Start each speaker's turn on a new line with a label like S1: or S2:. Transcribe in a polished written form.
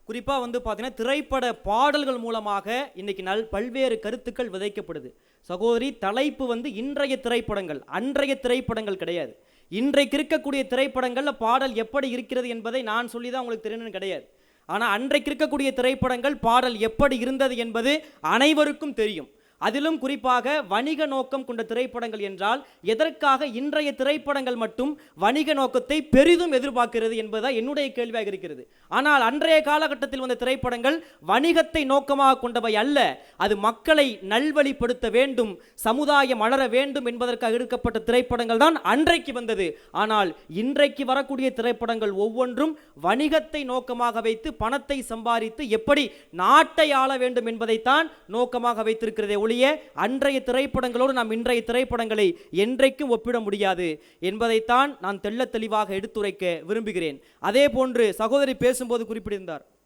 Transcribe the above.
S1: குறிப்பாக பார்த்தீங்கன்னா திரைப்பட பாடல்கள் மூலமாக இன்னைக்கு பல்வேறு கருத்துக்கள் விதைக்கப்படுது. சகோதரி, தலைப்பு இன்றைய திரைப்படங்கள், அன்றைய திரைப்படங்கள் கிடையாது. இன்றைக்கு இருக்கக்கூடிய திரைப்படங்கள்ல பாடல் எப்படி இருக்கிறது என்பதை நான் சொல்லி தான் உங்களுக்கு தெரியணும்னு கிடையாது. ஆனால் அன்றைக்கு இருக்கக்கூடிய திரைப்படங்கள் பாடல் எப்படி இருந்தது என்பது அனைவருக்கும் தெரியும். அதிலும் குறிப்பாக வணிக நோக்கம் கொண்ட திரைப்படங்கள் என்றால் எதற்காக இன்றைய திரைப்படங்கள் மட்டும் வணிக நோக்கத்தை பெரிதும் எதிர்பார்க்கிறது என்பதுதான் என்னுடைய கேள்வியாக இருக்கிறது. ஆனால் அன்றைய காலகட்டத்தில் வந்த திரைப்படங்கள் வணிகத்தை நோக்கமாக கொண்டவை அல்ல. அது மக்களை நல்வழிப்படுத்த வேண்டும், சமுதாயம் வளர வேண்டும் என்பதற்காக எடுக்கப்பட்ட திரைப்படங்கள் தான் அன்றைக்கு வந்தது. ஆனால் இன்றைக்கு வரக்கூடிய திரைப்படங்கள் ஒவ்வொன்றும் வணிகத்தை நோக்கமாக வைத்து பணத்தை சம்பாதித்து எப்படி நாட்டை ஆள வேண்டும் என்பதைத்தான் நோக்கமாக வைத்திருக்கிறதே ஒழிய அன்றைய திரைப்படங்களோடு நாம் இன்றைய திரைப்படங்களை என்றைக்கும் ஒப்பிட முடியாது என்பதைத்தான் நான் தெள்ளத் தெளிவாக எடுத்துரைக்க விரும்புகிறேன். அதே போன்று சகோதரி பேசும்போது குறிப்பிட்டிருந்தார்,